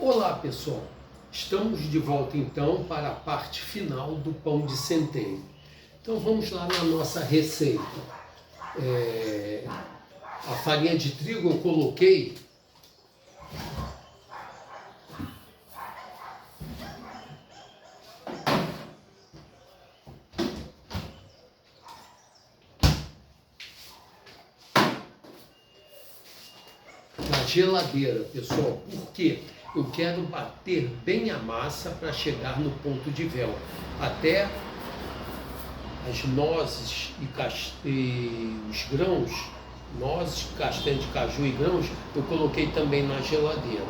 Olá pessoal, estamos de volta então para a parte final do pão de centeio. Então vamos lá na nossa receita. A farinha de trigo eu coloquei na geladeira, pessoal, porque eu quero bater bem a massa para chegar no ponto de véu, até as nozes e os grãos, nozes, castanha de caju e grãos, eu coloquei também na geladeira.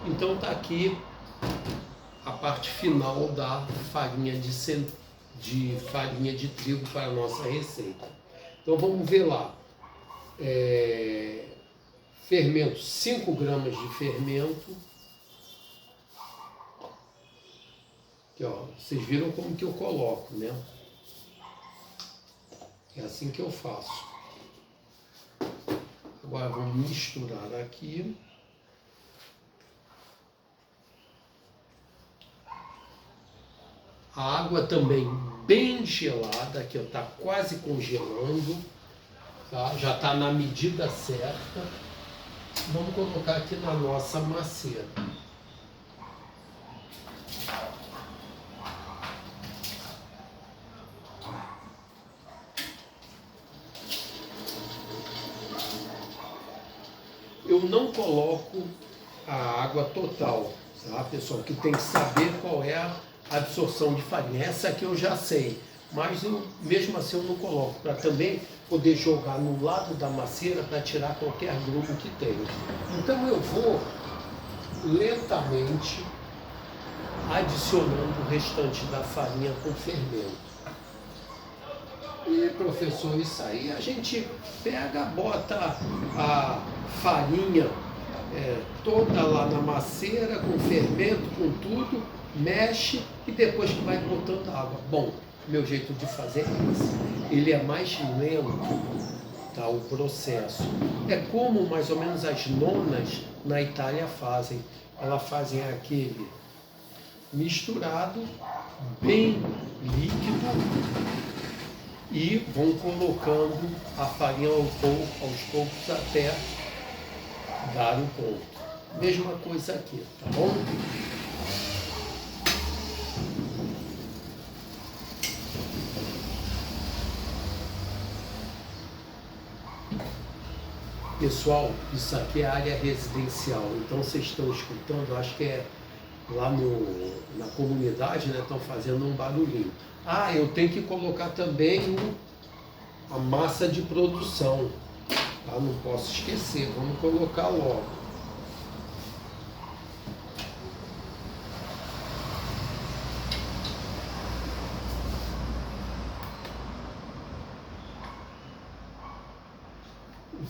Então tá aqui a parte final da farinha de farinha de trigo para a nossa receita. Então vamos ver lá. Fermento, 5 gramas de fermento. Aqui, ó, vocês viram como que eu coloco, né? É assim que eu faço. Agora vamos misturar aqui. A água também bem gelada, aqui está quase congelando, tá? Já está na medida certa. Vamos colocar aqui na nossa maceira. Eu não coloco a água total, tá, pessoal? Que tem que saber qual é a absorção de farinha. Essa aqui eu já sei, mas mesmo assim eu não coloco, para também poder jogar no lado da maceira para tirar qualquer grumo que tenha. Então eu vou lentamente adicionando o restante da farinha com fermento. E professor, isso aí a gente pega, bota a farinha toda lá na maceira, com fermento, com tudo, mexe e depois que vai botando água. Bom, meu jeito de fazer é esse. Ele é mais lento, tá, o processo. É como mais ou menos as nonas na Itália fazem. Elas fazem aquele misturado, bem líquido, e vão colocando a farinha aos poucos até dar o ponto. Mesma coisa aqui, tá bom? Pessoal, isso aqui é área residencial, então vocês estão escutando, acho que é lá na comunidade, né, estão fazendo um barulhinho. Ah, eu tenho que colocar também a massa de produção, tá? Não posso esquecer, vamos colocar logo.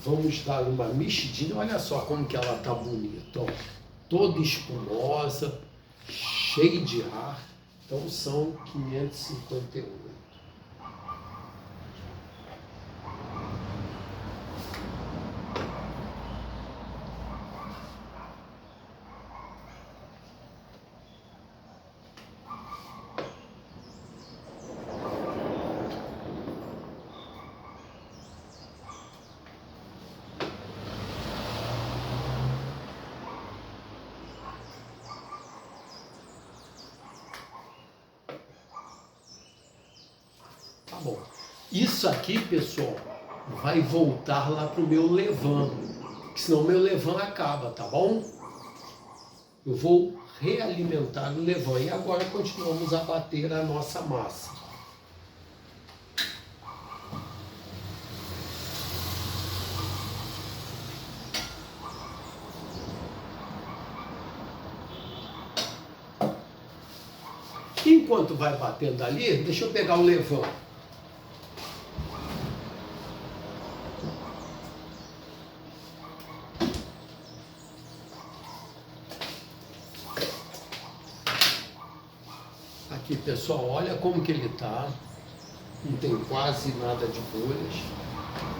Vamos dar uma mexidinha, olha só como que ela tá bonita, ó. Toda espumosa, cheia de ar. Então são 558. Bom, isso aqui, pessoal, vai voltar lá para o meu levain, senão o meu levain acaba, tá bom? Eu vou realimentar o levain e agora continuamos a bater a nossa massa. Enquanto vai batendo ali, deixa eu pegar o levain. Aqui, pessoal, olha como que ele tá. Não tem quase nada de bolhas.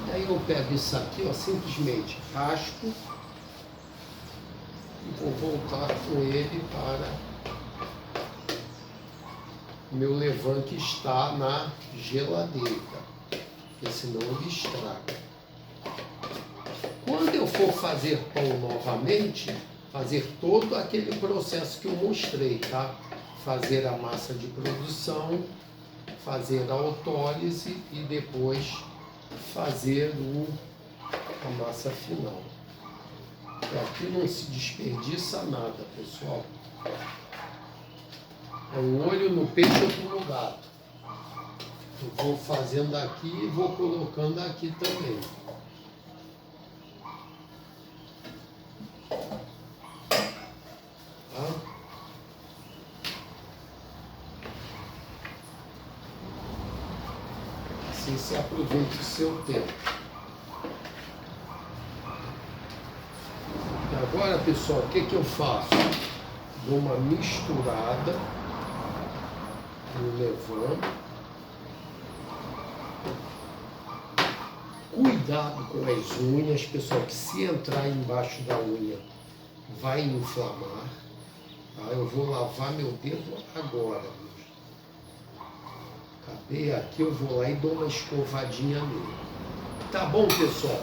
Daí eu pego isso aqui, ó, simplesmente raspo vou voltar com ele para o meu levain que está na geladeira, porque senão ele estraga. Quando eu for fazer pão novamente, fazer todo aquele processo que eu mostrei, tá? Fazer a massa de produção, fazer a autólise e depois fazer a massa final. Aqui não se desperdiça nada, pessoal. É um olho no peixe, outro no gato. Eu vou fazendo aqui e vou colocando aqui também. Tá? Assim você aproveita o seu tempo. E agora, pessoal, o que eu faço? Dou uma misturada no levain. Cuidado com as unhas, pessoal, que se entrar embaixo da unha vai inflamar. Tá? Eu vou lavar meu dedo agora. Acabei aqui, eu vou lá e dou uma escovadinha nele. Tá bom, pessoal?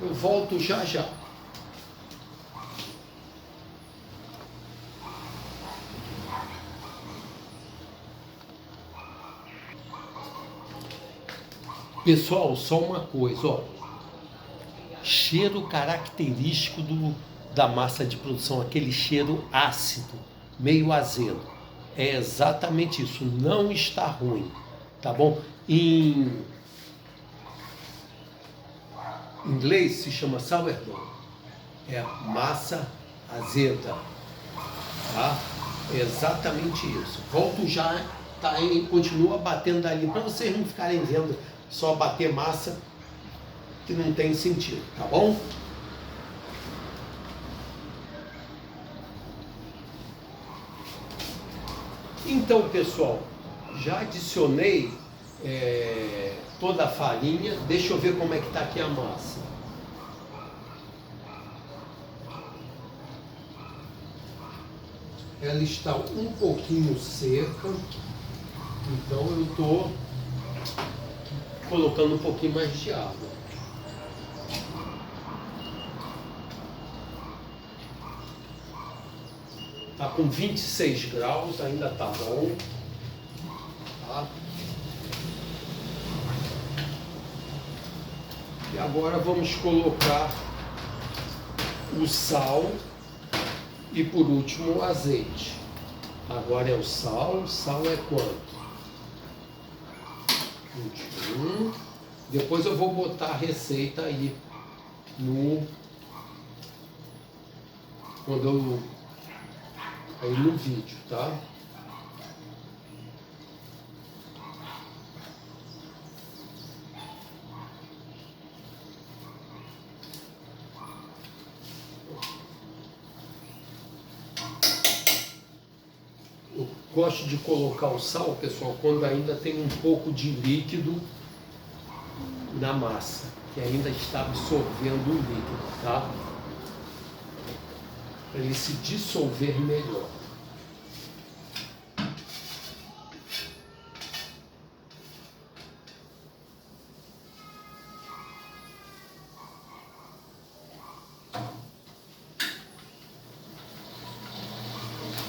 Eu volto já já. Pessoal, só uma coisa, ó. Cheiro característico da massa de produção, aquele cheiro ácido, meio azedo. É exatamente isso, não está ruim, tá bom? Em inglês se chama sourdough, é massa azeda, tá? É exatamente isso. Volto já, tá? E continua batendo ali, para vocês não ficarem vendo só bater massa que não tem sentido, tá bom? Então, pessoal, já adicionei toda a farinha. Deixa eu ver como é que tá aqui a massa. Ela está um pouquinho seca, então eu estou colocando um pouquinho mais de água. Tá com 26 graus, ainda tá bom. Tá? E agora vamos colocar o sal e por último o azeite. Agora é o sal é quanto? 21. Depois eu vou botar a receita aí aí no vídeo, tá? Eu gosto de colocar o sal, pessoal, quando ainda tem um pouco de líquido na massa, que ainda está absorvendo o líquido, tá? Para ele se dissolver melhor.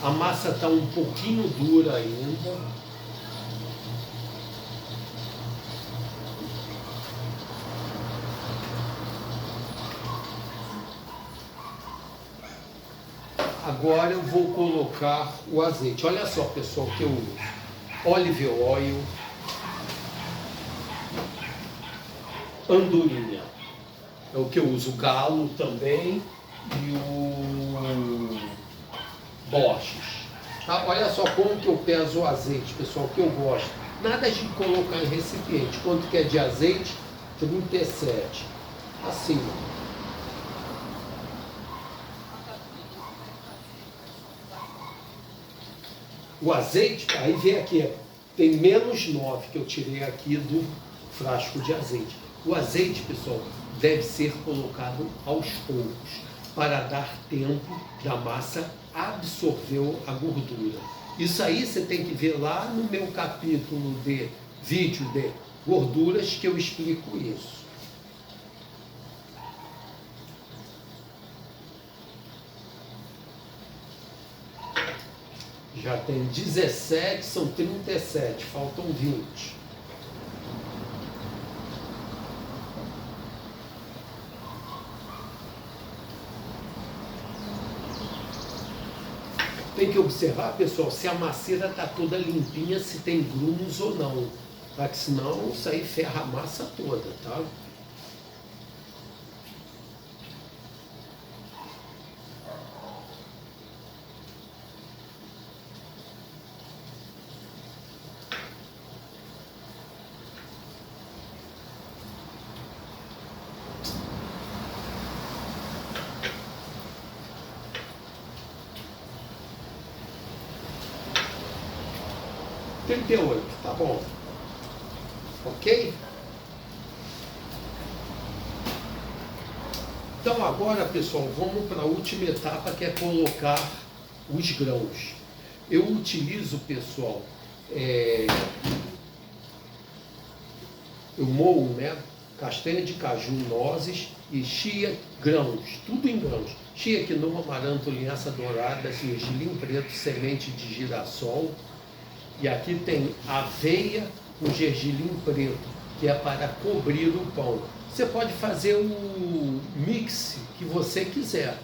A massa está um pouquinho dura ainda. Agora eu vou colocar o azeite. Olha só, pessoal, que eu uso olive oil, andorinha. É o que eu uso, galo também e o Borges. Tá? Olha só como que eu peso o azeite, pessoal, que eu gosto. Nada de colocar em recipiente. Quanto que é de azeite? 37. Assim, ó. O azeite, aí vem aqui, tem -9 que eu tirei aqui do frasco de azeite. O azeite, pessoal, deve ser colocado aos poucos. para dar tempo da massa absorver a gordura. Isso aí você tem que ver lá no meu capítulo de vídeo de gorduras que eu explico isso. Já tem 17, são 37, faltam 20. Tem que observar, pessoal, se a maceira está toda limpinha, se tem grumos ou não. Tá? Que senão isso aí ferra a massa toda, tá? Tá bom. Ok? Então agora, pessoal, vamos para a última etapa, que é colocar os grãos. Eu utilizo, pessoal, eu moo, né? Castanha de caju, nozes e chia, grãos, tudo em grãos. Chia, quinoa, amaranto, linhaça dourada, gergelim preto, semente de girassol. E aqui tem aveia com gergelim preto, que é para cobrir o pão. Você pode fazer o mix que você quiser,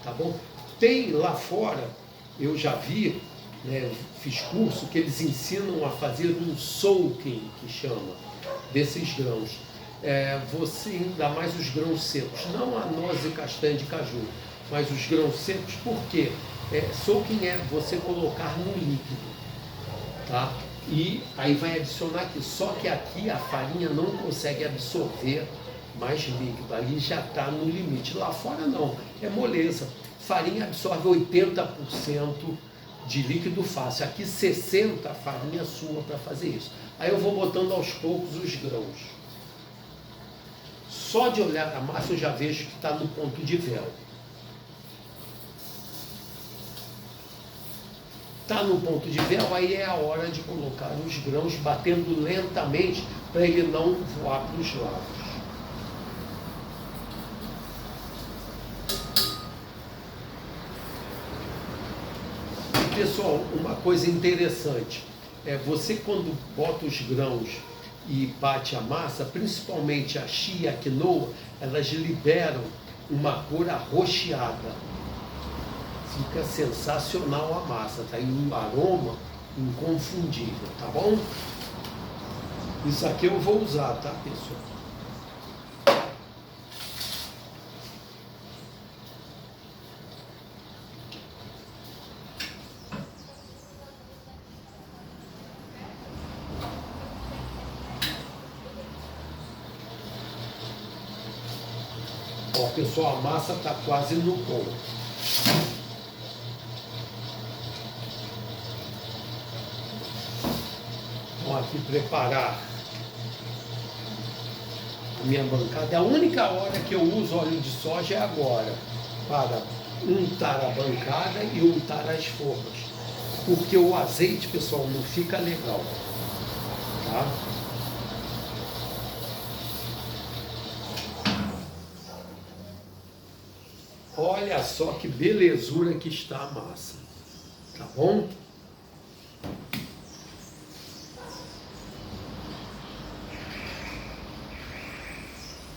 tá bom? Tem lá fora, eu já vi, né, fiz curso, que eles ensinam a fazer um soaking, que chama, desses grãos. Você ainda mais os grãos secos, não a noz e castanha de caju, mas os grãos secos, por quê? Soaking é você colocar no líquido. Tá? E aí vai adicionar aqui, só que aqui a farinha não consegue absorver mais líquido, ali já está no limite. Lá fora não, é moleza. Farinha absorve 80% de líquido fácil, aqui 60% a farinha sua para fazer isso. Aí eu vou botando aos poucos os grãos. Só de olhar a massa eu já vejo que está no ponto de véu. Está no ponto de véu, aí é a hora de colocar os grãos batendo lentamente para ele não voar para os lados. E, pessoal, uma coisa interessante, você quando bota os grãos e bate a massa, principalmente a chia e a quinoa, elas liberam uma cor arroxeada. Fica sensacional a massa, tá? E um aroma inconfundível, tá bom? Isso aqui eu vou usar, tá, pessoal? Ó, pessoal, a massa tá quase no ponto. Aqui preparar a minha bancada. A única hora que eu uso óleo de soja é agora, para untar a bancada e untar as formas, porque o azeite, pessoal, não fica legal, tá? Olha só que belezura que está a massa, tá bom?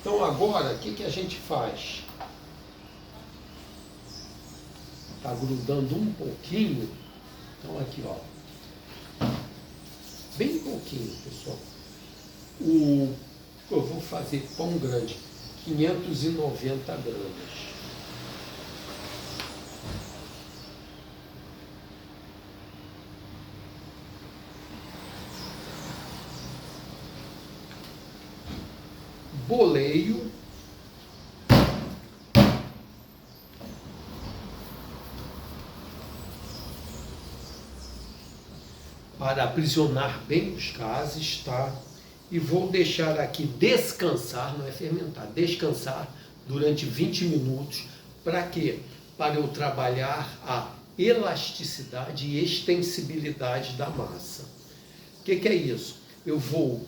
Então agora, o que a gente faz? Está grudando um pouquinho. Então aqui, ó. Bem pouquinho, pessoal. Eu vou fazer pão grande, 590 gramas. Boleio. Para aprisionar bem os gases, tá? E vou deixar aqui descansar, não é fermentar, descansar durante 20 minutos Para quê? Para eu trabalhar a elasticidade e extensibilidade da massa. O que é isso? Eu vou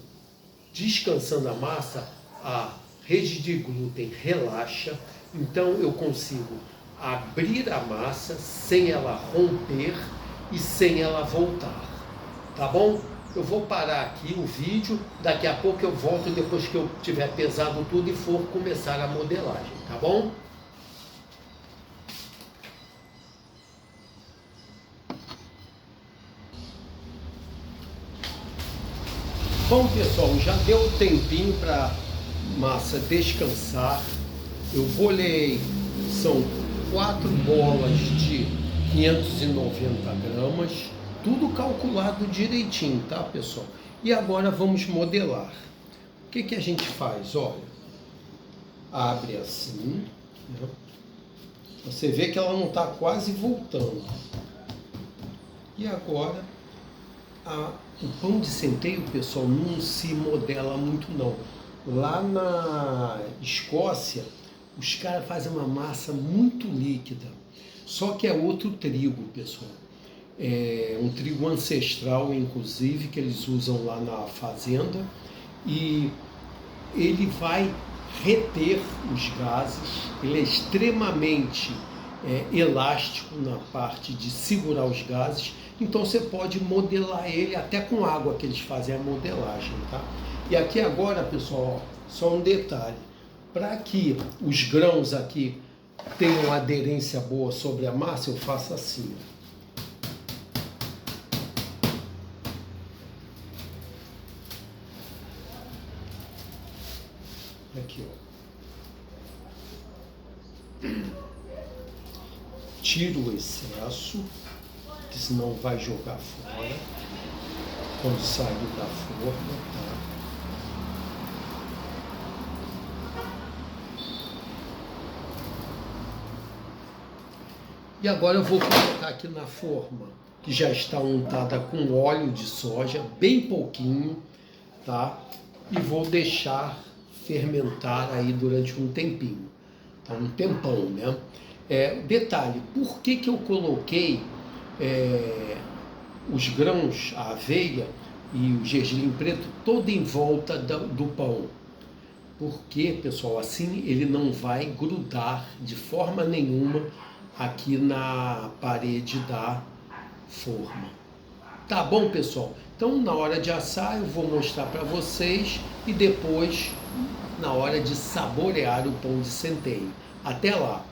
descansando a massa, a rede de glúten relaxa, então eu consigo abrir a massa sem ela romper e sem ela voltar. Tá bom? Eu vou parar aqui o vídeo, daqui a pouco eu volto depois que eu tiver pesado tudo e for começar a modelagem, tá bom? Bom, pessoal, já deu um tempinho para a massa descansar. Eu bolei, são 4 bolas de 590 gramas, tudo calculado direitinho, tá, pessoal? E agora vamos modelar. O que a gente faz? Olha, abre assim, né? Você vê que ela não está quase voltando. E agora o pão de centeio, pessoal, não se modela muito não. Lá na Escócia, os caras fazem uma massa muito líquida. Só que é outro trigo, pessoal. É um trigo ancestral, inclusive, que eles usam lá na fazenda. E ele vai reter os gases. Ele é extremamente elástico na parte de segurar os gases. Então você pode modelar ele até com água que eles fazem a modelagem, tá? E aqui agora, pessoal, só um detalhe. Para que os grãos aqui tenham aderência boa sobre a massa, eu faço assim. Aqui, ó. Tiro o excesso, que senão vai jogar fora quando sair da forma, tá? E agora eu vou colocar aqui na forma, que já está untada com óleo de soja, bem pouquinho, tá? E vou deixar fermentar aí durante um tempinho, tá? Um tempão, né? Detalhe, por que eu coloquei os grãos, a aveia e o gergelim preto todo em volta do pão? Porque, pessoal, assim ele não vai grudar de forma nenhuma aqui na parede da forma. Tá bom, pessoal? Então, na hora de assar, eu vou mostrar para vocês e depois, na hora de saborear o pão de centeio. Até lá!